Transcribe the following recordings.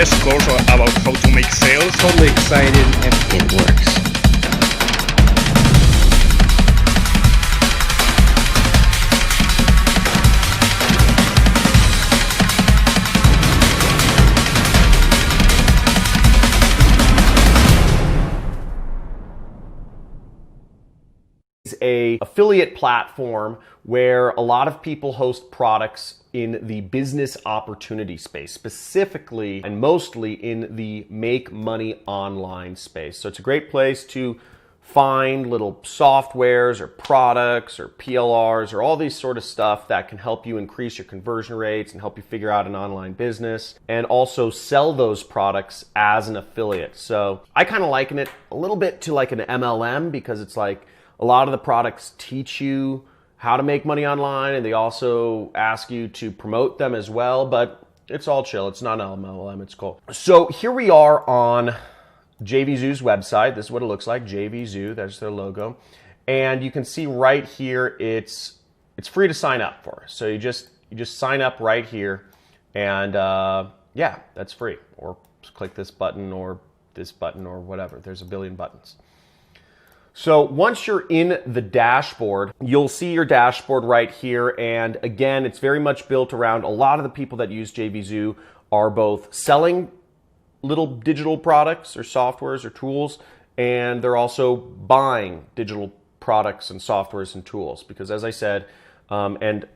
best course about how to make sales. Totally excited and it works. A affiliate platform where a lot of people host products in the business opportunity space, specifically and mostly in the make money online space. So it's a great place to find little softwares or products or PLRs or all these sort of stuff that can help you increase your conversion rates and help you figure out an online business and also sell those products as an affiliate. So I kind of liken it a little bit to like an MLM because it's like a lot of the products teach you how to make money online and they also ask you to promote them as well, but it's all chill. It's not an MLM, it's cool. So here we are on JVZoo's website. This is what it looks like, JVZoo, that's their logo. And you can see right here, it's free to sign up for. So you just sign up right here and yeah, that's free. Or click this button or whatever. There's a billion buttons. So once you're in the dashboard, you'll see your dashboard right here. And again, it's very much built around a lot of the people that use JVZoo are both selling little digital products or softwares or tools, and they're also buying digital products and softwares and tools. Because as I said, and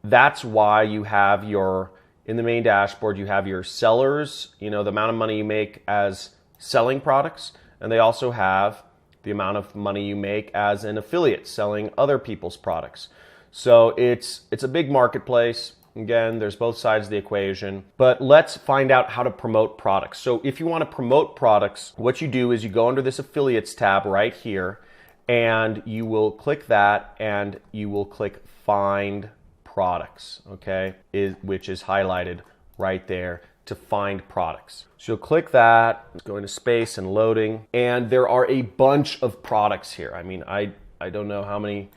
that's why you have in the main dashboard, you have your sellers, the amount of money you make as selling products, and they also have the amount of money you make as an affiliate selling other people's products. So it's a big marketplace. Again, there's both sides of the equation, but let's find out how to promote products. So if you want to promote products, what you do is you go under this affiliates tab right here and you will click that and you will click find products, okay, which is highlighted right there to find products. So you'll click that, it's going to space and loading, and there are a bunch of products here. I mean, I don't know how many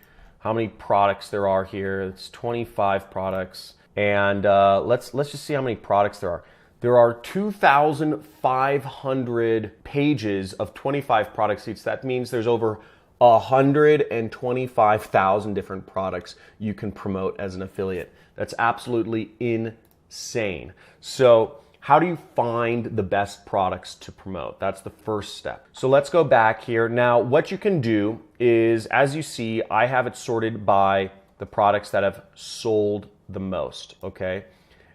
products there are here. It's 25 products, and let's just see how many products there are. There are 2,500 pages of 25 product sheets. That means there's over 125,000 different products you can promote as an affiliate. That's absolutely insane. So how do you find the best products to promote? That's the first step. So let's go back here. Now, what you can do is, as you see, I have it sorted by the products that have sold the most, okay?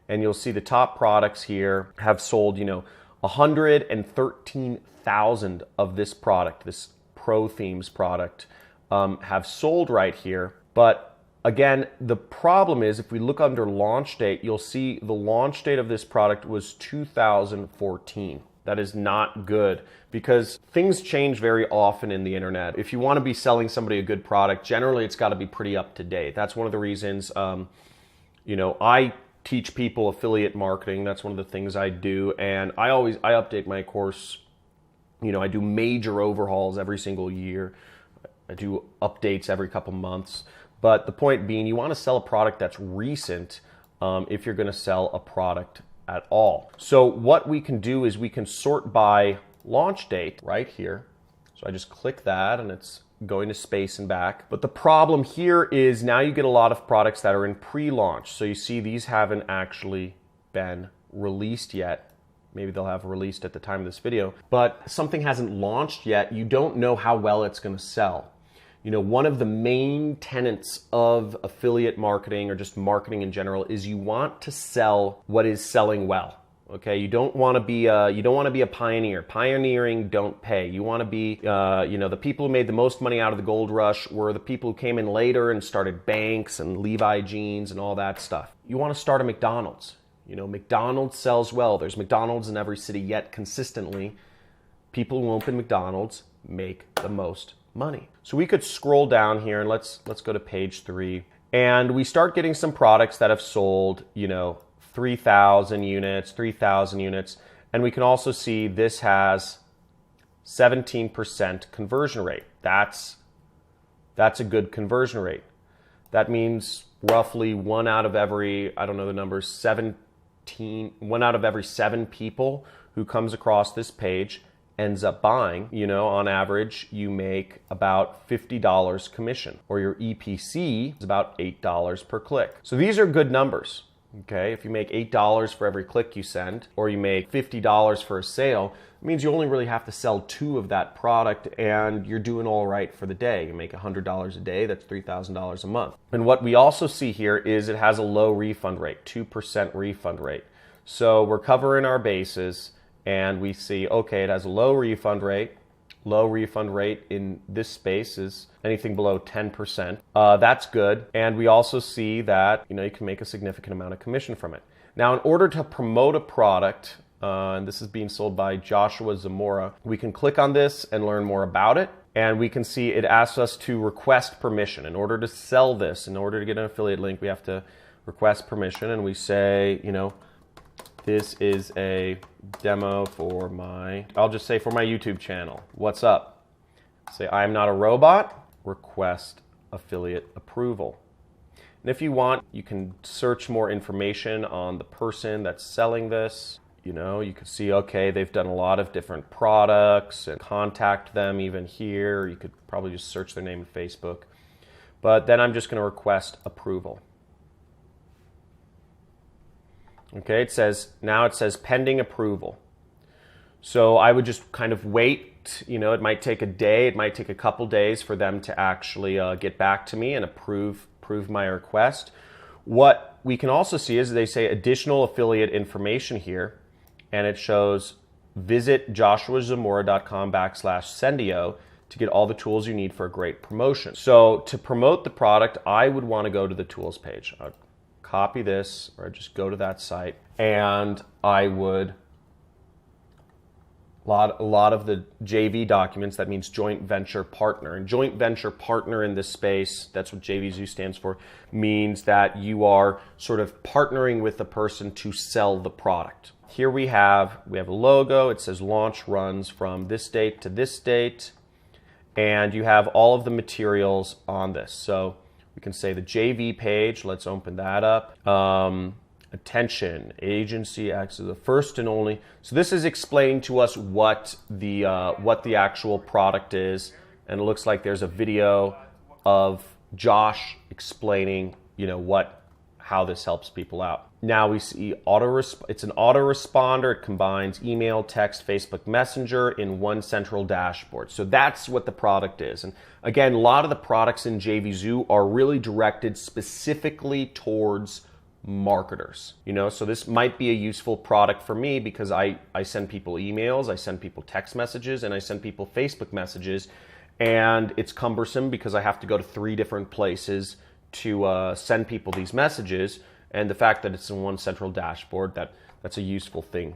And you'll see the top products here have sold, 113,000 of this product, this Pro Themes product, have sold right here. But again, the problem is if we look under launch date, you'll see the launch date of this product was 2014. That is not good because things change very often in the internet. If you want to be selling somebody a good product, generally it's got to be pretty up to date. That's one of the reasons, I teach people affiliate marketing. That's one of the things I do. And I update my course. I do major overhauls every single year. I do updates every couple months. But the point being, you want to sell a product that's recent if you're going to sell a product at all. So what we can do is we can sort by launch date right here. So I just click that and it's going to space and back. But the problem here is now you get a lot of products that are in pre-launch. So you see these haven't actually been released yet. Maybe they'll have released at the time of this video. But something hasn't launched yet. You don't know how well it's going to sell. One of the main tenets of affiliate marketing or just marketing in general is you want to sell what is selling well. Okay, you don't want to be a pioneer. Pioneering don't pay. You want to be the people who made the most money out of the gold rush were the people who came in later and started banks and Levi jeans and all that stuff. You want to start a McDonald's. McDonald's sells well. There's McDonald's in every city, yet consistently people who open McDonald's make the most money. So we could scroll down here and let's go to page 3 and we start getting some products that have sold 3,000 units, and we can also see this has 17% conversion rate. That's a good conversion rate. That means roughly one out of every 7 people who comes across this page ends up buying, on average, you make about $50 commission, or your EPC is about $8 per click. So these are good numbers. Okay, if you make $8 for every click you send, or you make $50 for a sale, it means you only really have to sell 2 of that product and you're doing all right for the day. You make $100 a day, that's $3,000 a month. And what we also see here is it has a low refund rate, 2% refund rate. So we're covering our bases and we see, okay, it has a low refund rate. Low refund rate in this space is anything below 10%. That's good. And we also see that, you can make a significant amount of commission from it. Now, in order to promote a product, and this is being sold by Joshua Zamora, we can click on this and learn more about it. And we can see it asks us to request permission. In order to sell this, in order to get an affiliate link, we have to request permission. And we say, this is a demo for I'll just say for my YouTube channel. What's up? Say, I'm not a robot. Request affiliate approval. And if you want, you can search more information on the person that's selling this. You can see, okay, they've done a lot of different products and contact them even here. You could probably just search their name in Facebook. But then I'm just going to request approval. Okay, it says pending approval. So I would just kind of wait, it might take a day, it might take a couple days for them to actually get back to me and approve my request. What we can also see is they say additional affiliate information here, and it shows visit joshuazamora.com/Sendio to get all the tools you need for a great promotion. So to promote the product, I would want to go to the tools page. I'd copy this, or I'd just go to that site, and I would a lot of the JV documents, that means joint venture partner. And joint venture partner in this space, that's what JVZoo stands for, means that you are sort of partnering with the person to sell the product. Here we have a logo. It says launch runs from this date to this date, and you have all of the materials on this. So we can say the JV page. Let's open that up. Attention, agency acts as the first and only. So this is explaining to us what the actual product is, and it looks like there's a video of Josh explaining, how this helps people out. Now we see it's an autoresponder. It combines email, text, Facebook Messenger in one central dashboard. So that's what the product is. And again, a lot of the products in JVZoo are really directed specifically towards marketers. So this might be a useful product for me because I send people emails, I send people text messages, and I send people Facebook messages. And it's cumbersome because I have to go to 3 different places to send people these messages. And the fact that it's in one central dashboard, that's a useful thing.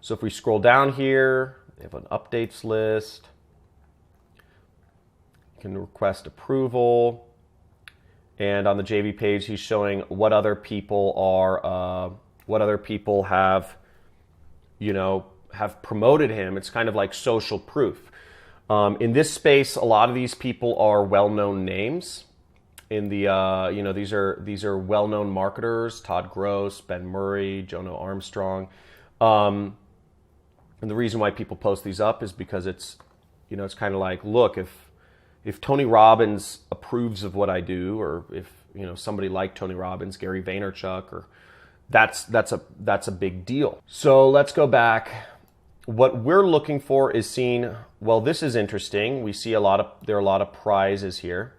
So if we scroll down here, they have an updates list. You can request approval. And on the JV page, he's showing what other people have promoted him. It's kind of like social proof. In this space, a lot of these people are well-known names. In the these are well-known marketers: Todd Gross, Ben Murray, Jono Armstrong. And the reason why people post these up is because it's kind of like, look, if Tony Robbins approves of what I do, or if somebody like Tony Robbins, Gary Vaynerchuk, or that's a big deal. So let's go back. What we're looking for is seeing, well, this is interesting. We see there are a lot of prizes here.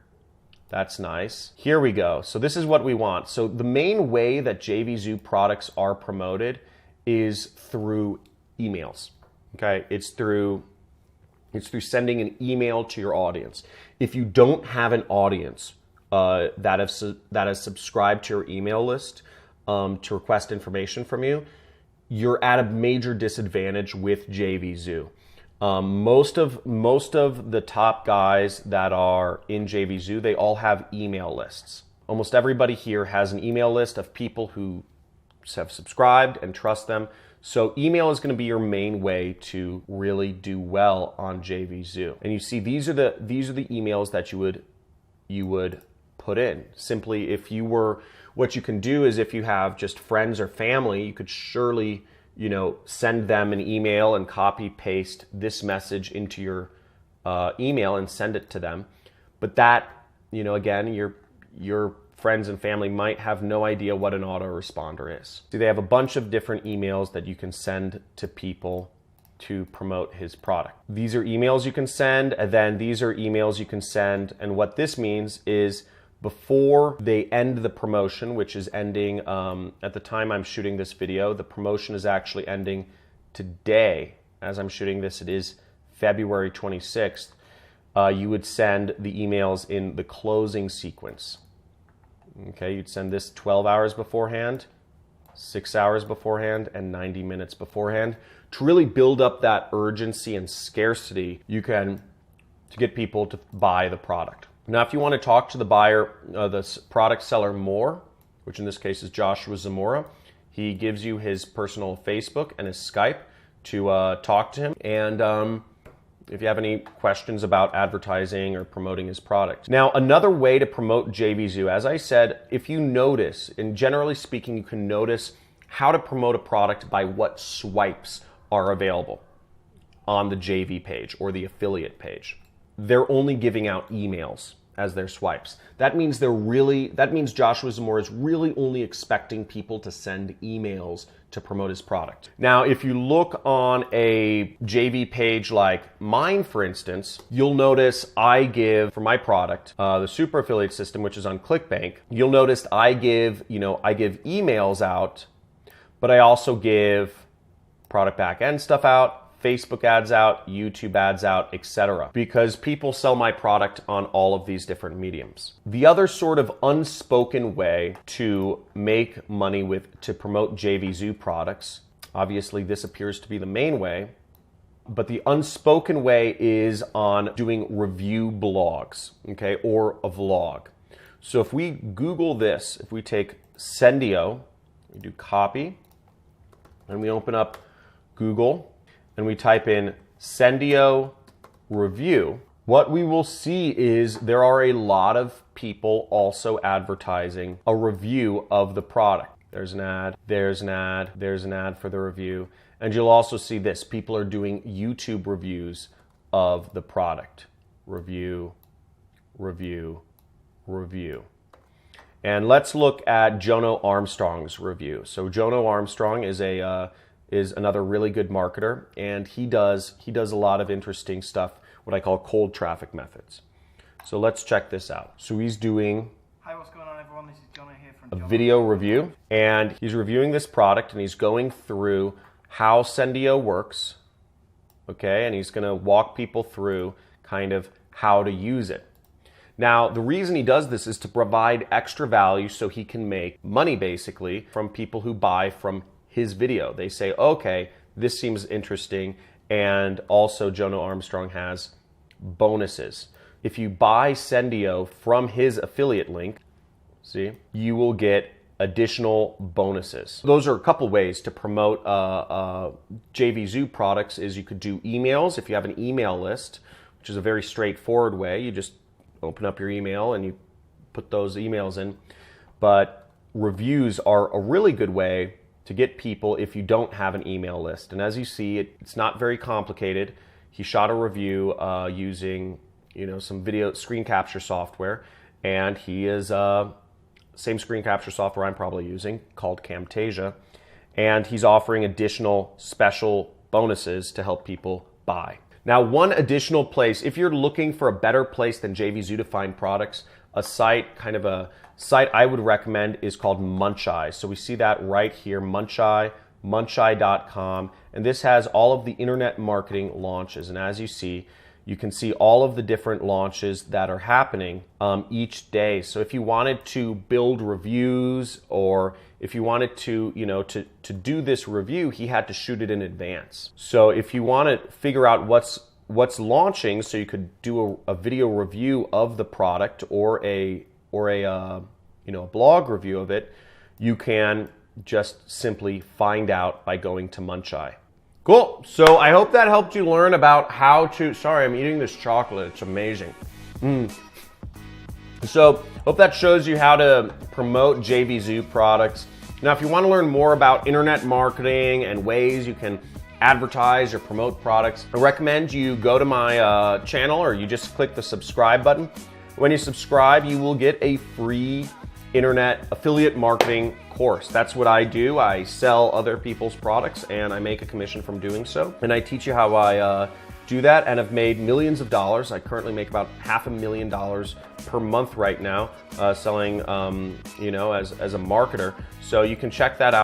That's nice. Here we go. So this is what we want. So the main way that JVZoo products are promoted is through emails. Okay, it's through sending an email to your audience. If you don't have an audience that has subscribed to your email list to request information from you, you're at a major disadvantage with JVZoo. Most of the top guys that are in JVZoo, they all have email lists. Almost everybody here has an email list of people who have subscribed and trust them. So email is going to be your main way to really do well on JVZoo. And you see, these are the emails that you would put in. Simply, what you can do is, if you have just friends or family, you send them an email and copy paste this message into your email and send it to them. But that, again, your friends and family might have no idea what an autoresponder is. See, they have a bunch of different emails that you can send to people to promote his product. These are emails you can send, and then these are emails you can send. And what this means is before they end the promotion, which is ending at the time I'm shooting this video, the promotion is actually ending today. As I'm shooting this, it is February 26th. You would send the emails in the closing sequence. Okay, you'd send this 12 hours beforehand, 6 hours beforehand, and 90 minutes beforehand to really build up that urgency and scarcity to get people to buy the product. Now, if you want to talk to the buyer, the product seller more, which in this case is Joshua Zamora, he gives you his personal Facebook and his Skype to talk to him. And if you have any questions about advertising or promoting his product. Now, another way to promote JVZoo, as I said, if you notice, and generally speaking, you can notice how to promote a product by what swipes are available on the JV page or the affiliate page. They're only giving out emails as their swipes. That means Joshua Zamora is really only expecting people to send emails to promote his product. Now, if you look on a JV page like mine, for instance, you'll notice I give, for my product, the super affiliate system, which is on Clickbank, you'll notice I give emails out, but I also give product back-end stuff out, Facebook ads out, YouTube ads out, etc. Because people sell my product on all of these different mediums. The other sort of unspoken way to make money to promote JVZoo products, obviously this appears to be the main way, but the unspoken way is on doing review blogs, okay, or a vlog. So if we Google this, if we take Sendio, we do copy, and we open up Google, and we type in Sendio review, what we will see is there are a lot of people also advertising a review of the product. There's an ad, there's an ad, there's an ad for the review. And you'll also see this. People are doing YouTube reviews of the product. Review, review, review. And let's look at Jono Armstrong's review. So Jono Armstrong is another really good marketer, and he does a lot of interesting stuff, what I call cold traffic methods. So let's check this out. So he's doing Hi, what's going on, everyone? This is Jono here from a video review, and he's reviewing this product, and he's going through how Sendio works, okay? And he's gonna walk people through kind of how to use it. Now, the reason he does this is to provide extra value so he can make money, basically, from people who buy from his video. They say, okay, this seems interesting, and also Jono Armstrong has bonuses. If you buy Sendio from his affiliate link, see, you will get additional bonuses. Those are a couple ways to promote JVZoo products. Is you could do emails if you have an email list, which is a very straightforward way. You just open up your email and you put those emails in. But reviews are a really good way to get people if you don't have an email list. And as you see, it's not very complicated. He shot a review using some video screen capture software, and he is same screen capture software I'm probably using called Camtasia, and he's offering additional special bonuses to help people buy. Now, one additional place, if you're looking for a better place than JVZoo to find products, a site I would recommend is called Muncheye. So we see that right here, Muncheye, muncheye.com, and this has all of the internet marketing launches. And as you see, you can see all of the different launches that are happening each day. So if you wanted to build reviews, or if you wanted to, to do this review, he had to shoot it in advance. So if you want to figure out what's launching, so you could do a video review of the product or a blog review of it, you can just simply find out by going to Muncheye. Cool. So I hope that helped you learn about how to, sorry, I'm eating this chocolate. It's amazing. So hope that shows you how to promote JVZoo products. Now, if you want to learn more about internet marketing and ways you can advertise or promote products, I recommend you go to my channel, or you just click the subscribe button. When you subscribe, you will get a free internet affiliate marketing course. That's what I do. I sell other people's products and I make a commission from doing so. And I teach you how I do that, and have made millions of dollars. I currently make about $500,000 per month right now, selling, as a marketer. So you can check that out.